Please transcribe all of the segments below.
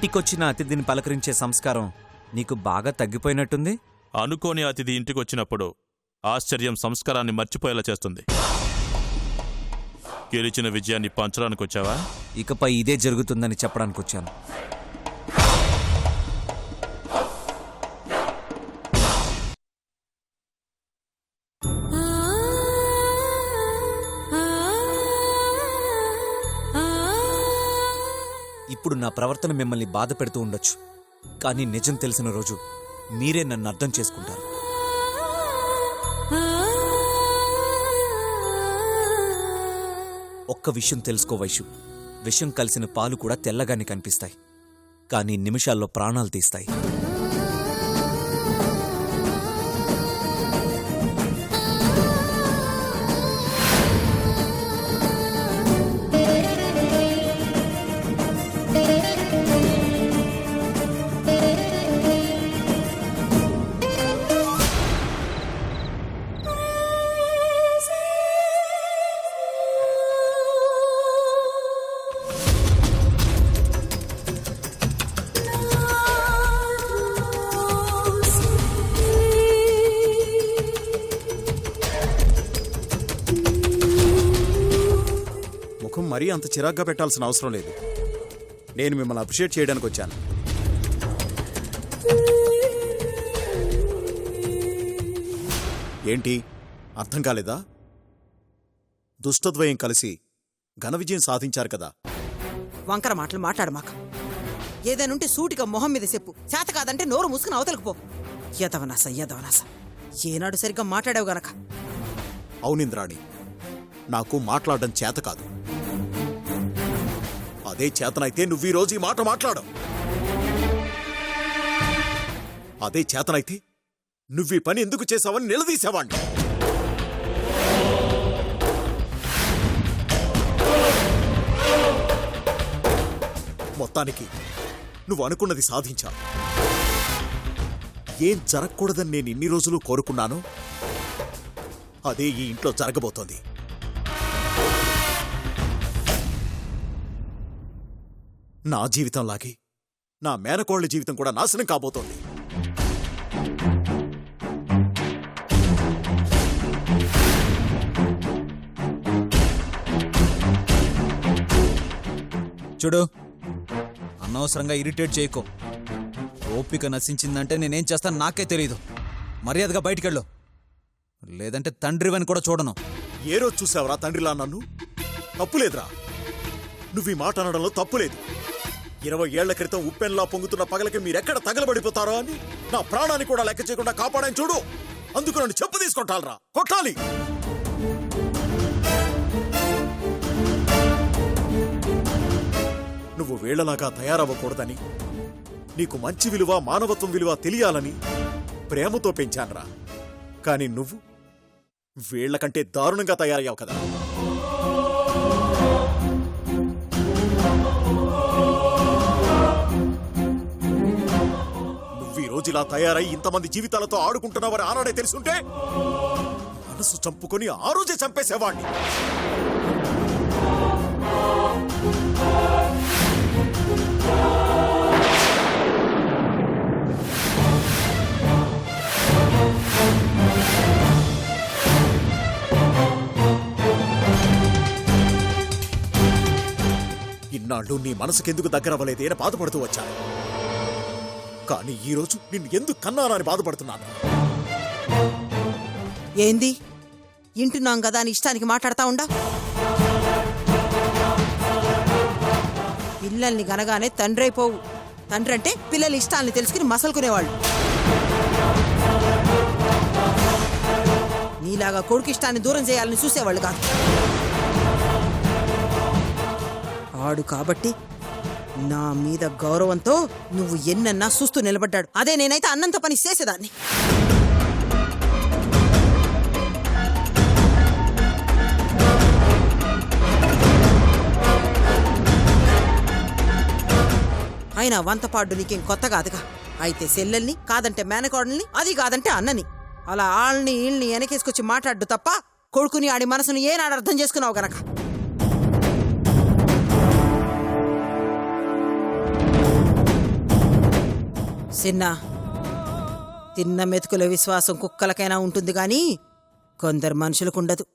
ఇంటికొచ్చిన అతిథిని పలకరించే సంస్కారం నీకు బాగా తగ్గిపోయినట్టుంది. అనుకోని అతిథి ఇంటికొచ్చినప్పుడు ఆశ్చర్యం సంస్కారాన్ని మర్చిపోయేలా చేస్తుంది. గెలిచిన విజయాన్ని పంచడానికి వచ్చావా? ఇకపై ఇదే జరుగుతుందని చెప్పడానికి వచ్చాను. ఇప్పుడు నా ప్రవర్తన మిమ్మల్ని బాధ పెడుతూ ఉండొచ్చు, కానీ నిజం తెలిసిన రోజు మీరే నన్ను అర్థం చేసుకుంటారు. ఒక్క విషయం తెలుసుకో వైషు, విషం కలిసిన పాలు కూడా తెల్లగానే కనిపిస్తాయి, కానీ నిమిషాల్లో ప్రాణాలు తీస్తాయి. మరీ అంత చిరాగ్గా పెట్టాల్సిన అవసరం లేదు. నేను మిమ్మల్ని అప్రిషియేట్ చేయడానికి వచ్చాను. ఏంటి అర్థం కాలేదా? దుష్టద్వయం కలిసి ఘన విజయం సాధించారు కదా. వంకర మాటలు మాట్లాడమాక. ఏదైనుంటే సూటిగా మొహం మీద చెప్పు. చేత కాదంటే నోరు మూసుకుని అవతలకు పో. యదవనాస ఏనాడు సరిగ్గా మాట్లాడావు గనక. అవునింద్రాణి, నాకు మాట్లాడడం చేత కాదు. అదే చేతనైతే నువ్వు ఈ రోజు ఈ మాట మాట్లాడవు. అదే చేతనైతే నువ్వు ఈ పని ఎందుకు చేశావని నిలదీసేవాణ్ణి. మొత్తానికి నువ్వు అనుకున్నది సాధించావు. ఏం జరగకూడదని నేను ఇన్ని రోజులు కోరుకున్నాను, అదే ఈ ఇంట్లో జరగబోతోంది. నా జీవితంలాగే నా మేనకోళ్ల జీవితం కూడా నాశనం కాబోతోంది. చూడు, అనవసరంగా ఇరిటేట్ చేయకో. ఓపిక నశించిందంటే నేనేం చేస్తాను నాకే తెలీదు. మర్యాదగా బయటికెళ్ళు, లేదంటే తండ్రివని కూడా చూడను. ఏ రోజు చూసావరా తండ్రిలా నన్ను? తప్పులేదురా, నువ్వు ఈ మాట అనడంలో తప్పులేదు. 20 ఏళ్ల క్రితం ఉప్పెన్లా పొంగుతున్న పగలకి మీరెక్కడ తగలబడిపోతారో అని నా ప్రాణాన్ని కూడా లెక్క చేయకుండా కాపాడాను చూడు. అందుకు నన్ను చెప్పు తీసుకొట్టాలరా, కొట్టాలి. నువ్వు వీళ్లలాగా తయారవ్వకూడదని, నీకు మంచి విలువ మానవత్వం విలువ తెలియాలని ప్రేమతో పెంచానురా. కానీ నువ్వు వీళ్లకంటే దారుణంగా తయారయ్యావు కదా. రోజులా తయారై ఇంతమంది జీవితాలతో ఆడుకుంటున్నావని ఆనాడే తెలుసుంటే మనసు చంపుకొని ఆ రోజే చంపేసేవాణ్ణి. ఇన్నాళ్ళు నీ మనసుకెందుకు దగ్గరవ్వలేదేనా బాధపడుతూ వచ్చాను. కానీ ఈరోజు నిన్ను ఎందుకు కన్నానని బాధపడుతున్నాను. ఏంది ఇంటున్నాం కదా అని ఇష్టానికి మాట్లాడతా ఉండా? పిల్లల్ని గనగానే తండ్రి అయిపోవు. తండ్రి అంటే పిల్లల ఇష్టాలని తెలుసుకుని మసలుకునేవాళ్ళు. నీలాగా కొడుకు ఇష్టాన్ని దూరం చేయాలని చూసేవాళ్ళు కాదు. ఆడు కాబట్టి నా మీద గౌరవంతో నువ్వు ఎన్నన్నా చూస్తూ నిలబడ్డాడు. అదే నేనైతే అన్నంత పని చేసేదాన్ని. అయినా వంతపాడు నీకేం కొత్త కాదుగా. అయితే సెల్లెల్ని, కాదంటే మేనకోడల్ని, అది కాదంటే అన్నని, అలా ఆళ్ళని ఈళ్ళని వెనకేసుకొచ్చి మాట్లాడు తప్ప కొడుకుని ఆడి మనసును ఏనాడు అర్థం చేసుకున్నావు గనక. సిన్న తిన్న మెతుకుల విశ్వాసం కుక్కలకైనా ఉంటుంది గాని కొందరు మనుషులకుండదు.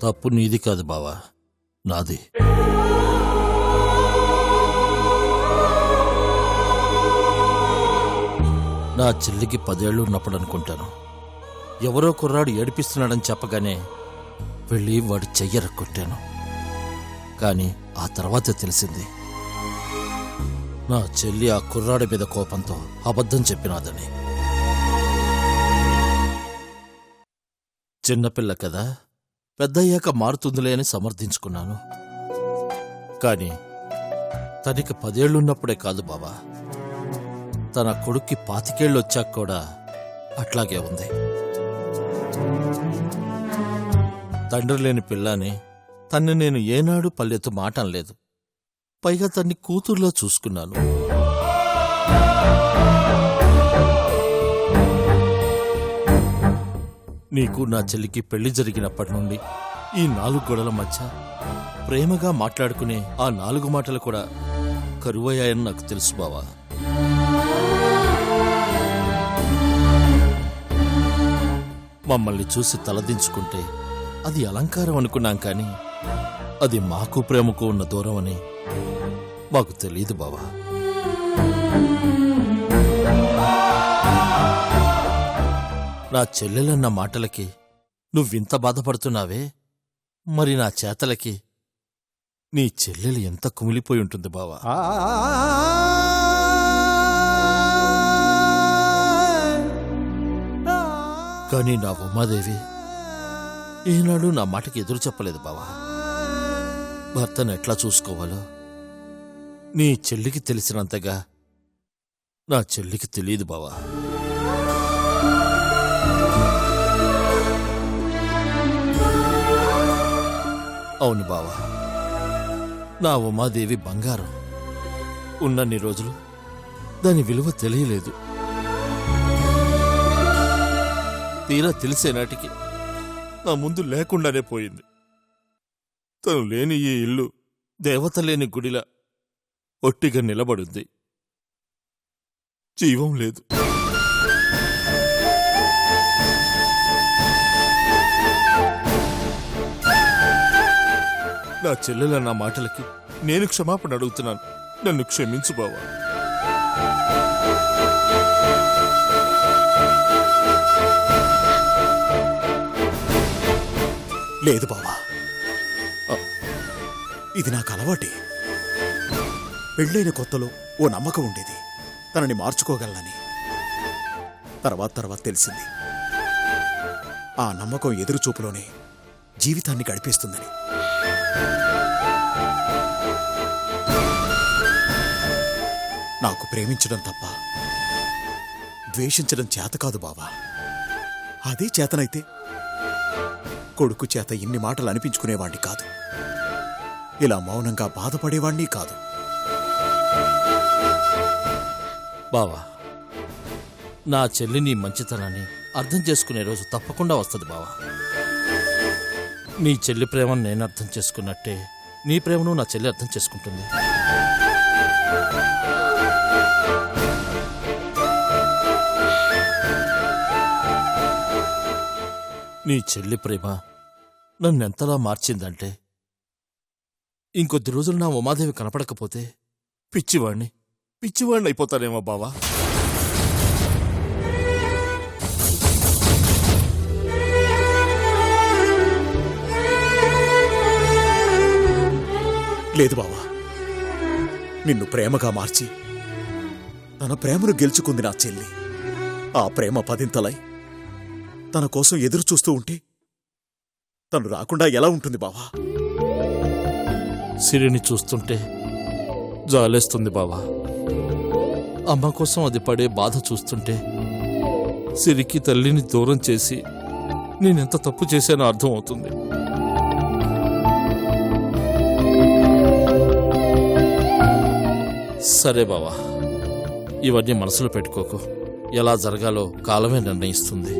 తప్పు నీది కాదు బావా, నాది. నా చెల్లికి 10 ఏళ్ళు ఉన్నప్పుడు అనుకుంటాను, ఎవరో కుర్రాడు ఏడిపిస్తున్నాడని చెప్పగానే వెళ్ళి వాడి చెయ్యరక్కొట్టాను. కానీ ఆ తర్వాతే తెలిసింది నా చెల్లి ఆ కుర్రాడి మీద కోపంతో అబద్ధం చెప్పినాదని. చిన్నపిల్ల కదా, పెద్దయ్యాక మారుతుందిలే అని సమర్థించుకున్నాను. కానీ తనకి 10 ఏళ్లున్నప్పుడే కాదు బావా, తన కొడుక్కి 25 ఏళ్ళు వచ్చాక కూడా అట్లాగే ఉంది. తండ్రి లేని పిల్లని తన్ని నేను ఏనాడు పల్లెత్తు మాట అనలేదు. పైగా తన్ని కూతుర్లా చూసుకున్నాను. నీకు నా చెల్లికి పెళ్లి జరిగినప్పటి నుండి ఈ 4 గోడల మధ్య ప్రేమగా మాట్లాడుకునే ఆ 4 మాటలు కూడా కరువయ్యాయని నాకు తెలుసు బావా. మమ్మల్ని చూసి తలదించుకుంటే అది అలంకారం అనుకున్నాం, కానీ అది మాకు ప్రేమకు ఉన్న దూరం అని మాకు తెలియదు బావా. నా చెల్లెలన్న మాటలకి నువ్వింత బాధపడుతున్నావే, మరి నా చేతలకి నీ చెల్లెలు ఎంత కుమిలిపోయి ఉంటుంది బావా. కానీ నా ఉమాదేవి ఏనాడు నా మాటకి ఎదురు చెప్పలేదు బావా. భర్తను ఎట్లా చూసుకోవాలో నీ చెల్లికి తెలిసినంతగా నా చెల్లికి తెలియదు బావా. అవును బావా, నా ఉమాదేవి బంగారం. ఉన్నన్ని రోజులు దాని విలువ తెలియలేదు. తీరా తెలిసే నాటికి నా ముందు లేకుండానే పోయింది. తను లేని ఈ ఇల్లు దేవత లేని గుడిలా ఒట్టిగా నిలబడుంది. జీవం లేదు. నా చెల్లెల నా మాటలకి నేను క్షమాపణ అడుగుతున్నాను. నన్ను క్షమించు బావా. లేదు బావా, ఇది నాకు అలవాటే. పెళ్ళైన కొత్తలో ఓ నమ్మకం ఉండేది, తనని మార్చుకోగలనని. తర్వాత తెలిసింది ఆ నమ్మకం ఎదురుచూపులోనే జీవితాన్ని గడిపేస్తుందని. నాకు ప్రేమించడం తప్ప ద్వేషించడం చేత కాదు బావా. అదే చేతనైతే కొడుకు చేత ఇన్ని మాటలు అనిపించుకునేవాణ్ణి కాదు, ఇలా మౌనంగా బాధపడేవాణ్ణి కాదు. బావా, నా చెల్లి నీ మంచితనాన్ని అర్థం చేసుకునే రోజు తప్పకుండా వస్తుంది బావా. నీ చెల్లి ప్రేమను నేను అర్థం చేసుకున్నట్టే నీ ప్రేమను నా చెల్లి అర్థం చేసుకుంటుంది. నీ చెల్లి ప్రేమ నన్నెంతలా మార్చిందంటే ఇంకొద్ది రోజులు నా ఉమాదేవి కనపడకపోతే పిచ్చివాణ్ణి అయిపోతానేమో బావా. లేదు బావా, నిన్ను ప్రేమగా మార్చి తన ప్రేమను గెలుచుకుంది నా చెల్లి. ఆ ప్రేమ పదింతలై తన కోసం ఎదురు చూస్తూ ఉంటే తను రాకుండా ఎలా ఉంటుంది బావా? సిరిని చూస్తుంటే జాలేస్తుంది బావా. అమ్మ కోసం అది పడే బాధ చూస్తుంటే సిరికి తల్లిని దూరం చేసి నేనెంత తప్పు చేశానో అర్థం అవుతుంది. సరే బావా, ఇవన్నీ మనసులో పెట్టుకోకు. ఎలా జరగాలో కాలమే నిర్ణయిస్తుంది.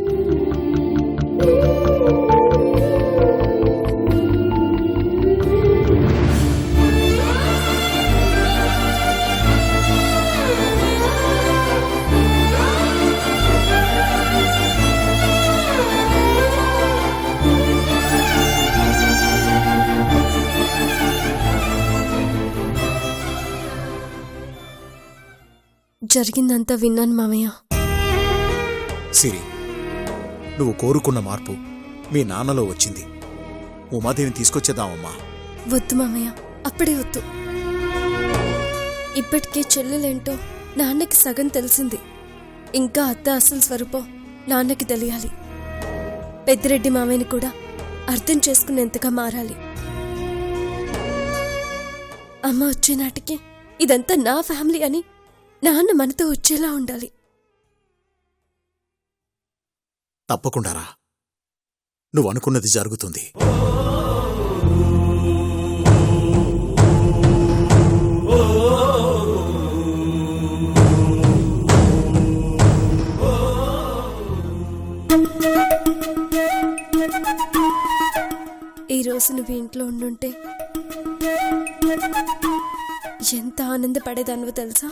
జరిగిందంతా విన్నాను మామయ్య. సిరి, నువ్వు కోరుకున్న మార్పు మీ నాన్నలో వచ్చింది. ఉమాదేవిని తీసుకొచ్చేద్దామమ్మా. వద్దు మామయ్య, అప్పుడే వద్దు. ఇప్పటికే చెల్లెలేంటో నాన్నకి సగం తెలిసింది. ఇంకా అత్త అసలు స్వరూపం నాన్నకి తెలియాలి. పెద్దిరెడ్డి మామయ్యని కూడా అర్థం చేసుకునేంతగా మారాలి. అమ్మ వచ్చే నాటికి ఇదంతా నా ఫ్యామిలీ అని నాన్న మనతో వచ్చేలా ఉండాలి. తప్పకుండారా, నువ్వు అనుకున్నది జరుగుతుంది. ఈరోజు నువ్వు ఇంట్లో ఉండుంటే ఎంత ఆనందపడేదానివో తెలుసా?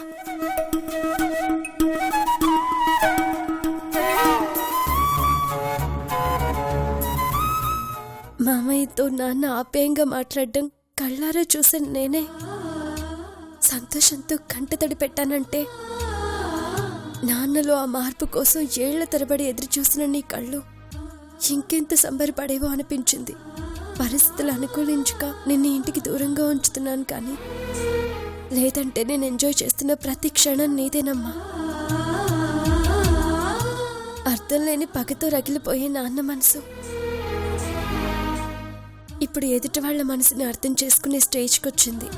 మామయ్యతో నాన్న ఆప్యాయంగా మాట్లాడడం కళ్ళారా చూసాను నేనే. సంతోషంతో కంటతడి పెట్టానంటే నాన్నలో ఆ మార్పు కోసం ఏళ్ల తరబడి ఎదురు చూసిన నీ కళ్ళు ఇంకెంత సంబరపడేవో అనిపించింది. పరిస్థితులు అనుకూలించక నిన్ను ఇంటికి దూరంగా ఉంచుతున్నాను, కానీ లేదంటే నేను ఎంజాయ్ చేస్తున్న ప్రతి క్షణం నీదేనమ్మా. అర్థం లేని పగతో రగిలిపోయే నాన్న మనసు ఇప్పుడు ఎదుటి వాళ్ళ మనసుని అర్థం చేసుకునే స్టేజ్కి వచ్చింది.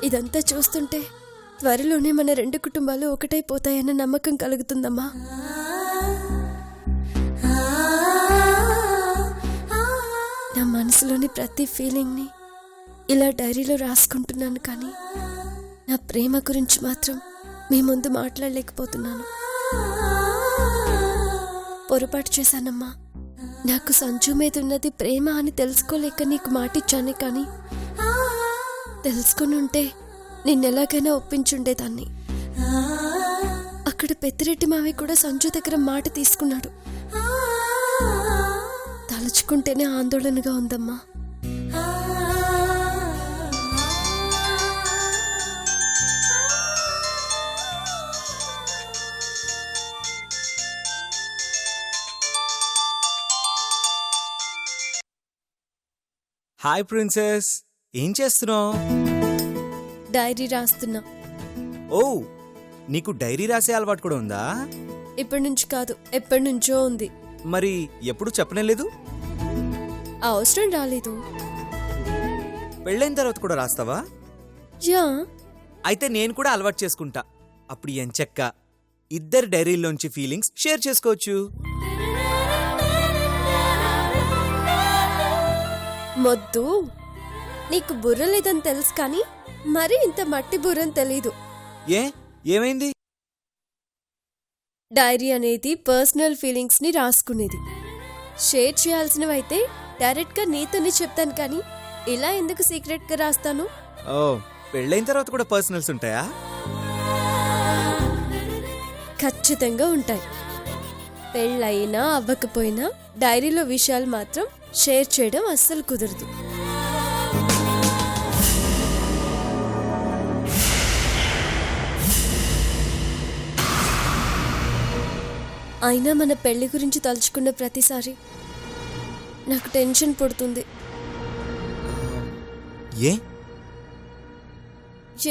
ఇదంతా చూస్తుంటే త్వరలోనే మన రెండు కుటుంబాలు ఒకటైపోతాయన్న నమ్మకం కలుగుతుందమ్మా. నా మనసులోని ప్రతి ఫీలింగ్ని ఇలా డైరీలో రాసుకుంటున్నాను, కానీ నా ప్రేమ గురించి మాత్రం మీ ముందు మాట్లాడలేకపోతున్నాను. పొరపాటు చేశానమ్మా. నాకు సంజు మీద ఉన్నది ప్రేమ అని తెలుసుకోలేక నీకు మాటిచ్చాను, కానీ తెలుసుకుని ఉంటే నిన్నెలాగైనా ఒప్పించుండేదాన్ని. అక్కడ పెద్దిరెడ్డి మావి కూడా సంజు దగ్గర మాట తీసుకున్నాడు. తలుచుకుంటేనే ఆందోళనగా ఉందమ్మా. హాయ్ ప్రిన్సెస్, ఏం చేస్తున్నావు? డైరీ రాస్తున్నా. ఓ, నీకు డైరీ రాసే అలవాటు కూడా ఉందా? ఇప్పటి నుంచి కాదు, ఎప్పటి నుంచో ఉంది. మరి ఎప్పుడు చెప్పనే లేదు? అవసరం రాలేదు. పెళ్ళైన తర్వాత కూడా రాస్తావా? యా. అయితే నేను కూడా అలవాటు చేసుకుంటా. అప్పుడు ఎంచక్క ఇద్దరు డైరీలోంచి ఫీలింగ్స్ షేర్ చేసుకోవచ్చు. మొద్దు, నీకు బుర్ర లేదని తెలుసు, కానీ మరీ ఇంత మట్టి బుర్రని తెలీదు. ఏమైంది? డైరీ అనేది పర్సనల్ ఫీలింగ్స్ని రాసుకునేది. షేర్ చేయాల్సినవైతే డైరెక్ట్గా నీతోనే చెప్తాను, కానీ ఇలా ఎందుకు సీక్రెట్గా రాస్తాను? ఓ, పెళ్ళైన తర్వాత కూడా పర్సనల్స్ ఉంటాయా? ఖచ్చితంగా ఉంటాయి. పెళ్ళైనా అవ్వకపోయినా డైరీలో విషయాలు మాత్రం షేర్ చేయడం అస్సలు కుదరదు. అయినా మన పెళ్లి గురించి తలుచుకున్న ప్రతిసారి నాకు టెన్షన్ పడుతుంది.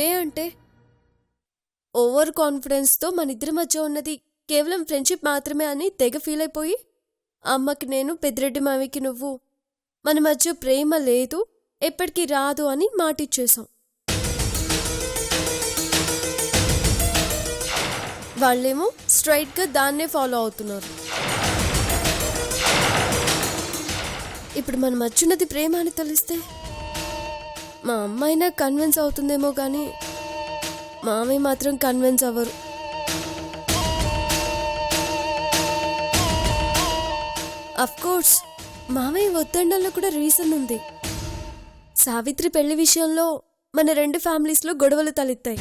ఏ అంటే ఓవర్ కాన్ఫిడెన్స్తో మన ఇద్దరి మధ్య ఉన్నది కేవలం ఫ్రెండ్షిప్ మాత్రమే అని తెగ ఫీల్ అయిపోయి, అమ్మకి నేను, పెద్దిరెడ్డి మావికి నువ్వు, మన మధ్య ప్రేమ లేదు, ఎప్పటికీ రాదు అని మాటిచ్చేశాం. వాళ్ళేమో స్ట్రైట్గా దాన్నే ఫాలో అవుతున్నారు. ఇప్పుడు మన మధ్యున్నది ప్రేమ అని తెలిస్తే మా అమ్మాయినా కన్విన్స్ అవుతుందేమో కానీ మామయ్య మాత్రం కన్విన్స్ అవ్వరు. అఫ్కోర్స్ మామయ్య వద్దండంలో కూడా రీజన్ ఉంది. సావిత్రి పెళ్లి విషయంలో మన రెండు ఫ్యామిలీస్లో గొడవలు తలెత్తాయి.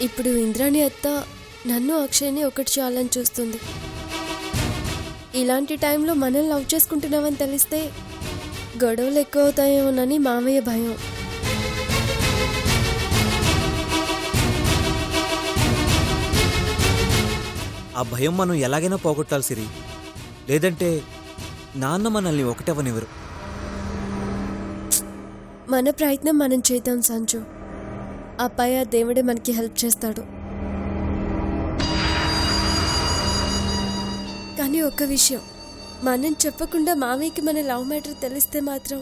ఇప్పుడు ఇంద్రాణి అత్త నన్ను అక్షయ్ని ఒకటి చేయాలని చూస్తుంది. ఇలాంటి టైంలో మనల్ని లవ్ చేసుకుంటున్నామని తెలిస్తే గొడవలు ఎక్కువ అవుతాయేమోనని మామయ్య భయం. ఆ భయం మనం ఎలాగైనా పోగొట్టాలి సిరి, లేదంటే నాన్న మనల్ని ఒకటవనివ్వరు. మన ప్రయత్నం మనం చేద్దాం సంజు. అబ్బాయి ఆ దేవుడే మనకి హెల్ప్ చేస్తాడు. కానీ ఒక్క విషయం, మనం చెప్పకుండా మామయ్యకి మన లవ్ మ్యాటర్ తెలిస్తే మాత్రం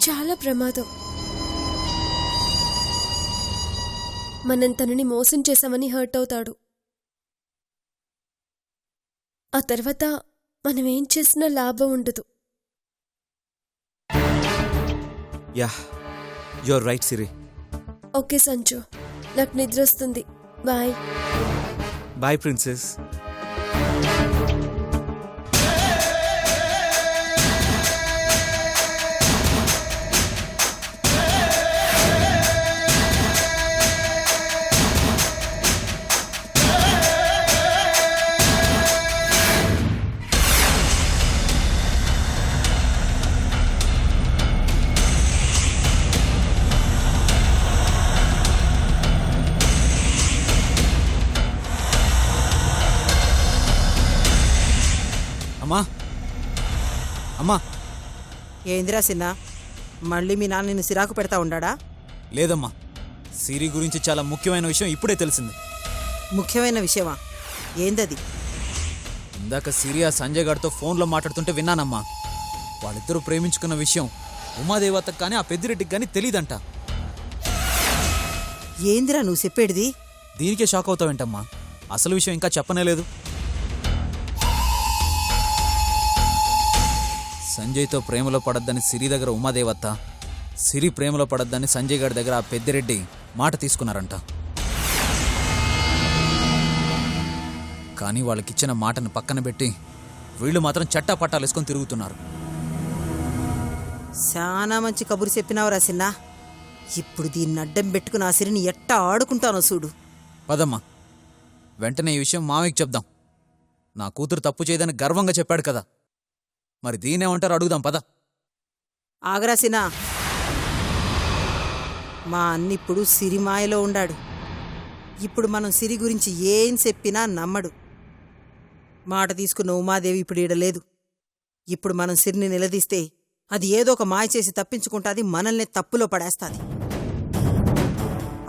చాలా ప్రమాదం. మనం తనని మోసం చేశామని హర్ట్ అవుతాడు. ఆ తర్వాత మనం ఏం చేసినా లాభం ఉండదు. Yeah, you're right Siri. Okay Sanju, నాకు నిద్ర వస్తుంది. బాయ్. Bye princess. అమ్మా అమ్మా, ఏందిరా సిన్న, మళ్ళీ మీ నాన్న నిన్ను సిరాకు పెడతా ఉండాడా? లేదమ్మా, సిరి గురించి చాలా ముఖ్యమైన విషయం ఇప్పుడే తెలిసింది. ముఖ్యమైన విషయమా? ఏందది? ఇందాక సిరి ఆ సంజయ్ గారితో ఫోన్లో మాట్లాడుతుంటే విన్నానమ్మా. వాళ్ళిద్దరూ ప్రేమించుకున్న విషయం ఉమాదేవతకు కానీ ఆ పెద్దిరెడ్డికి కానీ తెలీదంట. ఏందిరా నువ్వు చెప్పేటిది? దీనికే షాక్ అవుతావేంటమ్మా? అసలు విషయం ఇంకా చెప్పనే లేదు. సంజయ్తో ప్రేమలో పడద్దని సిరి దగ్గర ఉమాదేవత, సిరి ప్రేమలో పడద్దని సంజయ్ గారి దగ్గర ఆ పెద్దిరెడ్డి మాట తీసుకున్నారంట. కానీ వాళ్ళకిచ్చిన మాటను పక్కన పెట్టి వీళ్ళు మాత్రం చట్టా పట్టాలు వేసుకొని తిరుగుతున్నారు. చాలా మంచి కబురు చెప్పినావురా సిన్న. ఇప్పుడు దీన్ని అడ్డం పెట్టుకుని ఆ సిరిని ఎట్టా ఆడుకుంటానో చూడు. పదమ్మా, వెంటనే ఈ విషయం మామయ్యకి చెప్దాం. నా కూతురు తప్పు చేయదని గర్వంగా చెప్పాడు కదా, మరి దీనేమంటారు అడుగుదాం పద. ఆగరా సిన్న, మా అన్నిప్పుడు సిరిమాయలో ఉండాడు. ఇప్పుడు మనం సిరి గురించి ఏం చెప్పినా నమ్మడు. మాట తీసుకున్న ఉమాదేవి ఇప్పుడు ఈడ లేదు. ఇప్పుడు మనం సిరిని నిలదీస్తే అది ఏదో ఒక మాయ చేసి తప్పించుకుంటాది, మనల్ని తప్పులో పడేస్తాది.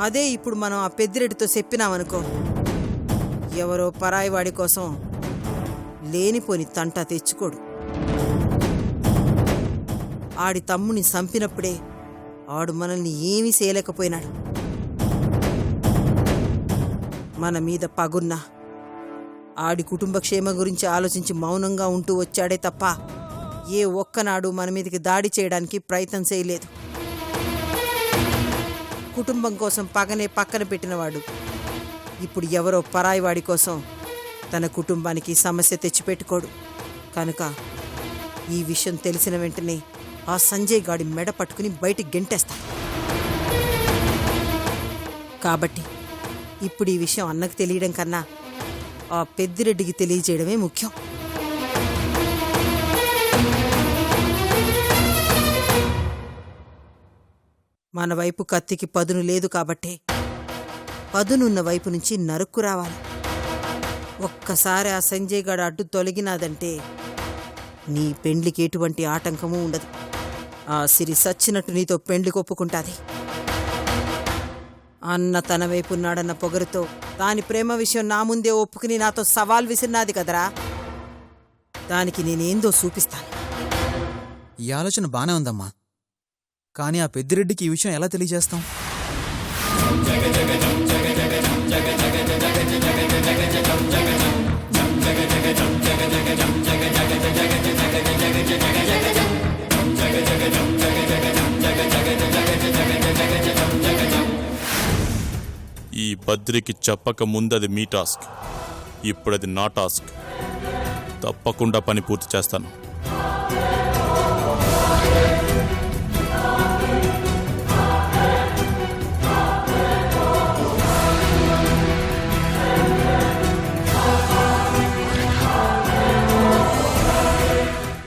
అదే ఇప్పుడు మనం ఆ పెద్దిరెడ్డితో చెప్పినామనుకో, ఎవరో పరాయివాడి కోసం లేనిపోని తంట తెచ్చుకోడు. ఆడి తమ్ముని చంపినప్పుడే ఆడు మనల్ని ఏమీ చేయలేకపోయినాడు. మన మీద పగున్నా ఆడి కుటుంబ క్షేమం గురించి ఆలోచించి మౌనంగా ఉంటూ వచ్చాడే తప్ప ఏ ఒక్కనాడు మన మీదకి దాడి చేయడానికి ప్రయత్నం చేయలేదు. కుటుంబం కోసం పగనే పక్కన పెట్టినవాడు ఇప్పుడు ఎవరో పరాయివాడి కోసం తన కుటుంబానికి సమస్య తెచ్చిపెట్టుకోడు. కనుక ఈ విషయం తెలిసిన వెంటనే ఆ సంజయ్ గాడి మెడ పట్టుకుని బయటికి గెంటేస్తా. కాబట్టి ఇప్పుడు ఈ విషయం అన్నకు తెలియడం కన్నా ఆ పెద్దిరెడ్డికి తెలియజేయడమే ముఖ్యం. మన వైపు కత్తికి పదును లేదు కాబట్టి పదునున్న వైపు నుంచి నరుక్కు రావాలి. ఒక్కసారి ఆ సంజయ్ గాడు అడ్డు తొలగినాదంటే నీ పెండ్లికి ఎటువంటి ఆటంకమూ ఉండదు. ఆ సిరి సచ్చినట్టు నీతో పెండ్లికి ఒప్పుకుంటాది. అన్న తన వైపు ఉన్నాడన్న పొగరుతో దాని ప్రేమ విషయం నా ముందే ఒప్పుకుని నాతో సవాల్ విసిరినాది కదరా, దానికి నేనేందో చూపిస్తాను. ఈ ఆలోచన బానే ఉందమ్మా, కానీ ఆ పెద్దిరెడ్డికి ఈ విషయం ఎలా తెలియజేస్తాం? ఈ బద్రికి చెప్పక ముందది మీ టాస్క్, ఇప్పుడది నా టాస్క్. తప్పకుండా పని పూర్తి చేస్తాను.